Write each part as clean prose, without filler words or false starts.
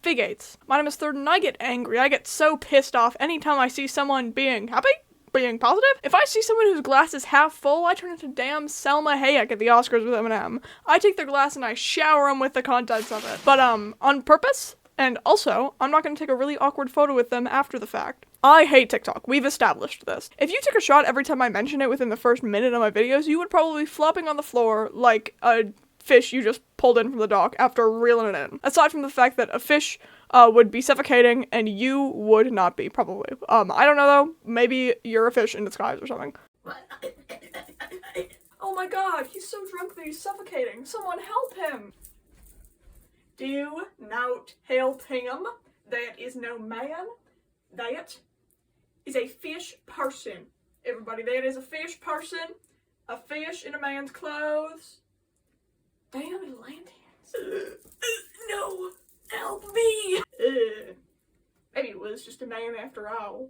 Figates. My name is Third and I get angry. I get so pissed off anytime I see someone being happy, being positive. If I see someone whose glass is half full, I turn into damn Selma Hayek at the Oscars with Eminem. I take their glass and I shower them with the contents of it. But on purpose, and also, I'm not going to take a really awkward photo with them after the fact. I hate TikTok. We've established this. If you took a shot every time I mention it within the first minute of my videos, you would probably be flopping on the floor like a fish you just pulled in from the dock after reeling it in. Aside from the fact that a fish would be suffocating and you would not be, probably. I don't know though, maybe you're a fish in disguise or something. Oh my god, he's so drunk that he's suffocating. Someone help him! Do not help him. That is no man. That is a fish person. Everybody, that is a fish person. A fish in a man's clothes. Damn, it landed. No, help me. Maybe it was just a man after all.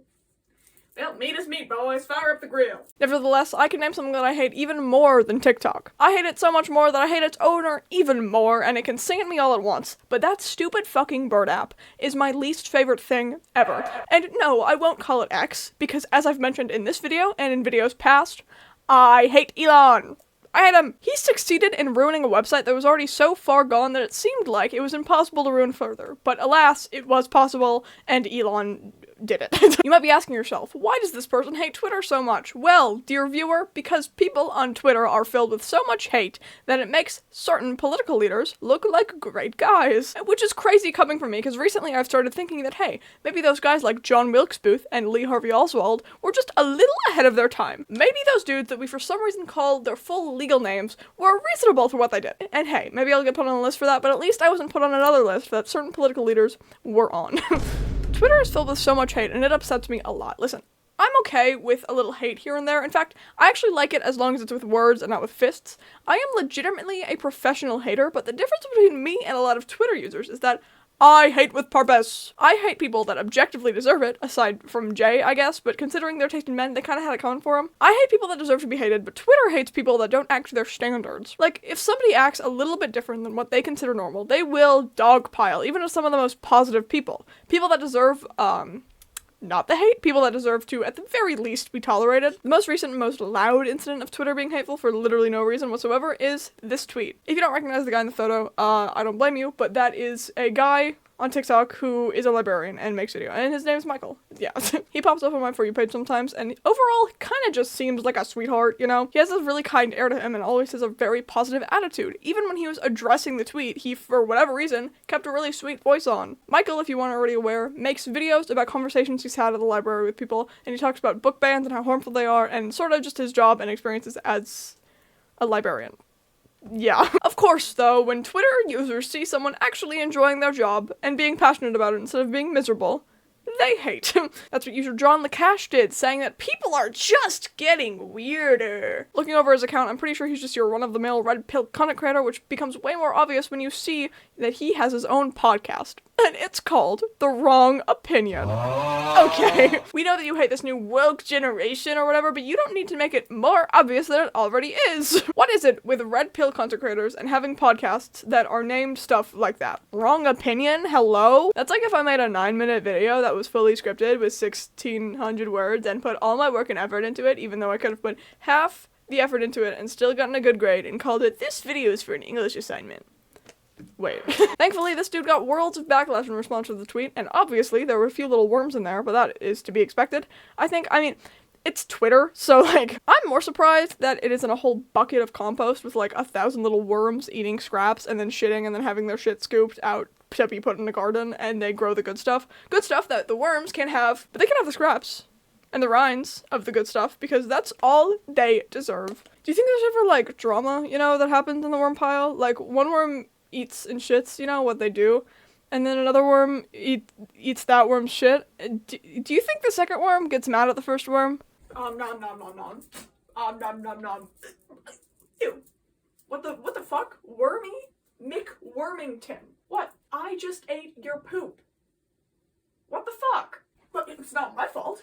Well, meat is meat, boys. Fire up the grill. Nevertheless, I can name something that I hate even more than TikTok. I hate it so much more that I hate its owner even more, and it can sing at me all at once. But that stupid fucking bird app is my least favorite thing ever. And no, I won't call it X, because as I've mentioned in this video and in videos past, I hate Elon. I hate him. He succeeded in ruining a website that was already so far gone that it seemed like it was impossible to ruin further. But alas, it was possible, and Elon did it. You might be asking yourself, why does this person hate Twitter so much? Well, dear viewer, because people on Twitter are filled with so much hate that it makes certain political leaders look like great guys. Which is crazy coming from me, because recently I've started thinking that, hey, maybe those guys like John Wilkes Booth and Lee Harvey Oswald were just a little ahead of their time. Maybe those dudes that we for some reason call their full legal names were reasonable for what they did. And hey, maybe I'll get put on a list for that, but at least I wasn't put on another list that certain political leaders were on. Twitter is filled with so much hate, and it upsets me a lot. Listen, I'm okay with a little hate here and there. In fact, I actually like it as long as it's with words and not with fists. I am legitimately a professional hater, but the difference between me and a lot of Twitter users is that I hate with purpose. I hate people that objectively deserve it, aside from Jay, I guess, but considering their taste in men, they kind of had it coming for them. I hate people that deserve to be hated, but Twitter hates people that don't act to their standards. Like, if somebody acts a little bit different than what they consider normal, they will dogpile, even to some of the most positive people. People that deserve, not the hate, people that deserve to, at the very least, be tolerated. The most recent, most loud incident of Twitter being hateful for literally no reason whatsoever is this tweet. If you don't recognize the guy in the photo, I don't blame you, but that is a guy on TikTok who is a librarian and makes video, and his name is Michael. Yeah, he pops up on my For You page sometimes, and overall, kind of just seems like a sweetheart, you know? He has a really kind air to him and always has a very positive attitude. Even when he was addressing the tweet, he, for whatever reason, kept a really sweet voice on. Michael, if you aren't already aware, makes videos about conversations he's had at the library with people, and he talks about book bans and how harmful they are, and sort of just his job and experiences as a librarian. Yeah. Of course, though, when Twitter users see someone actually enjoying their job and being passionate about it instead of being miserable, they hate. That's what user John LaCash did, saying that people are just getting weirder. Looking over his account, I'm pretty sure he's just your run-of-the-mill red pill content creator, which becomes way more obvious when you see that he has his own podcast. And it's called The Wrong Opinion. Okay, we know that you hate this new woke generation or whatever, but you don't need to make it more obvious than it already is. What is it with red pill content creators and having podcasts that are named stuff like that? Wrong Opinion? Hello? That's like if I made a 9-minute video that was fully scripted with 1,600 words and put all my work and effort into it, even though I could have put half the effort into it and still gotten a good grade and called it, "This video is for an English assignment." Wait. Thankfully, this dude got worlds of backlash in response to the tweet, and obviously there were a few little worms in there, but that is to be expected. I mean, it's Twitter, so, like, I'm more surprised that it isn't a whole bucket of compost with, like, 1,000 little worms eating scraps and then shitting and then having their shit scooped out to be put in the garden, and they grow the good stuff. Good stuff that the worms can have, but they can have the scraps and the rinds of the good stuff, because that's all they deserve. Do you think there's ever, like, drama, you know, that happens in the worm pile? Like, one worm eats and shits, you know, what they do, and then another worm eats that worm's shit. Do you think the second worm gets mad at the first worm? Nom nom nom nom. Nom nom nom. Ew. What the fuck? Wormy McWormington. What? I just ate your poop. What the fuck? But it's not my fault.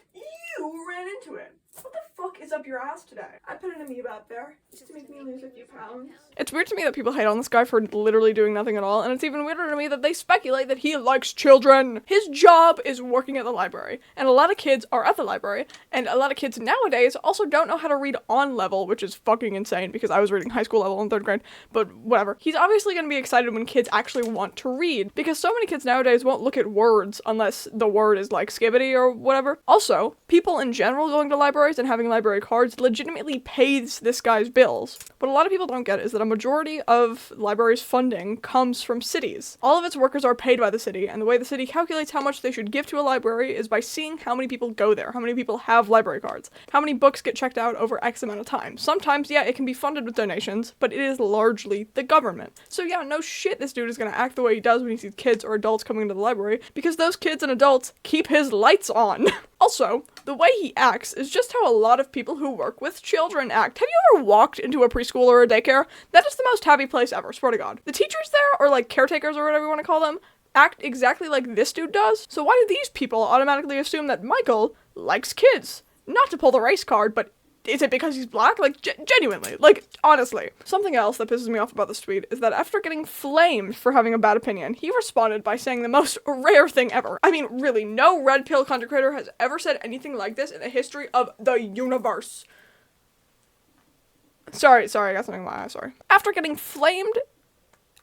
you ran into it. What the fuck is up your ass today? I put an amoeba out there just to make me lose a few pounds. It's weird to me that people hate on this guy for literally doing nothing at all, and it's even weirder to me that they speculate that he likes children. His job is working at the library, and a lot of kids are at the library, and a lot of kids nowadays also don't know how to read on level, which is fucking insane because I was reading high school level in 3rd grade, but whatever. He's obviously going to be excited when kids actually want to read, because so many kids nowadays won't look at words unless the word is like skibbity or whatever. Also, people in general going to libraries and having library cards legitimately pays this guy's bills. What a lot of people don't get is that a majority of libraries' funding comes from cities. All of its workers are paid by the city, and the way the city calculates how much they should give to a library is by seeing how many people go there, how many people have library cards, how many books get checked out over X amount of time. Sometimes, yeah, it can be funded with donations, but it is largely the government. So yeah, no shit this dude is gonna act the way he does when he sees kids or adults coming into the library, because those kids and adults keep his lights on. Also, the way he acts is just how a lot of people who work with children act. Have you ever walked into a preschool or a daycare? That is the most happy place ever, swear to God. The teachers there, or like caretakers or whatever you want to call them, act exactly like this dude does. So why do these people automatically assume that Michael likes kids? Not to pull the race card, but is it because he's black? Like, genuinely. Like, honestly. Something else that pisses me off about this tweet is that after getting flamed for having a bad opinion, he responded by saying the most rare thing ever. I mean, really, no red pill content creator has ever said anything like this in the history of the universe. Sorry, I got something in my eye, sorry. After getting flamed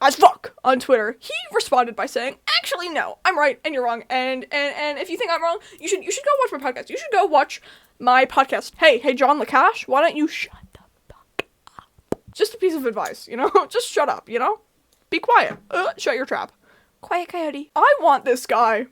as fuck on Twitter, he responded by saying, actually, no, I'm right and you're wrong. And if you think I'm wrong, you should go watch my podcast. You should go watch my podcast. Hey, John LaCash, why don't you shut the fuck up? Just a piece of advice, you know? Just shut up, you know? Be quiet. Shut your trap. Quiet coyote. I want this guy,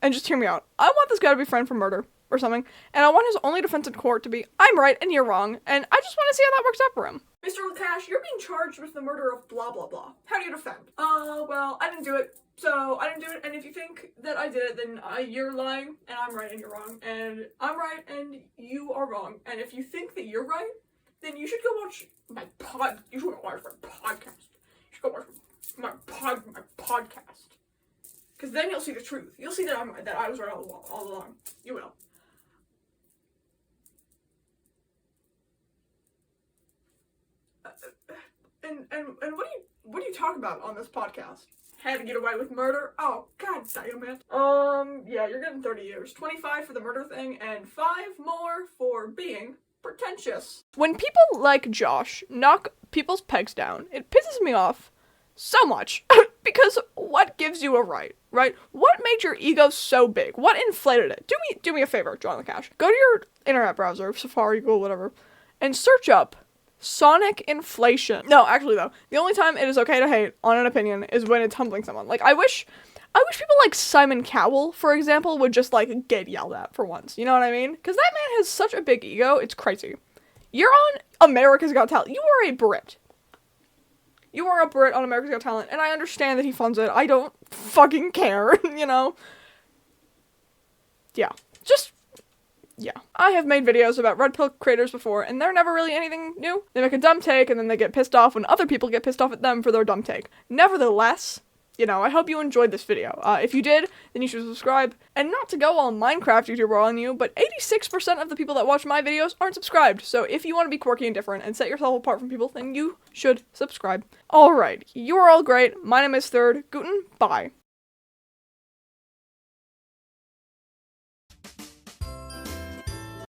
and just hear me out, I want this guy to be framed for murder or something, and I want his only defense in court to be, I'm right and you're wrong, and I just want to see how that works out for him. Mr. LaCash, you're being charged with the murder of blah blah blah. How do you defend? Well, I didn't do it. So, I didn't do it, and if you think that I did it, then you're lying, and I'm right and you're wrong, and I'm right and you are wrong, and if you think that you're right, then you should go watch my podcast. You should go watch my podcast. Because then you'll see the truth. You'll see that I was right all along. You will. And what do you talk about on this podcast? Had to get away with murder? Oh, god damn it. Yeah, you're getting 30 years. 25 for the murder thing, and 5 more for being pretentious. When people like Josh knock people's pegs down, it pisses me off so much. Because what gives you a right? What made your ego so big? What inflated it? Do me a favor, John LaCash. Go to your internet browser, Safari, Google, whatever, and search up Sonic inflation. No, actually though, the only time it is okay to hate on an opinion is when it's humbling someone. Like, I wish people like Simon Cowell, for example, would just like get yelled at for once. You know what I mean? Because that man has such a big ego, it's crazy. You're on America's Got Talent. You are a Brit. You are a Brit on America's Got Talent, and I understand that he funds it. I don't fucking care, you know? Yeah. Yeah. I have made videos about red pill creators before, and they're never really anything new. They make a dumb take, and then they get pissed off when other people get pissed off at them for their dumb take. Nevertheless, you know, I hope you enjoyed this video. If you did, then you should subscribe. And not to go all Minecraft YouTuber on you, but 86% of the people that watch my videos aren't subscribed. So if you want to be quirky and different and set yourself apart from people, then you should subscribe. Alright, you are all great. My name is Third. Guten, bye.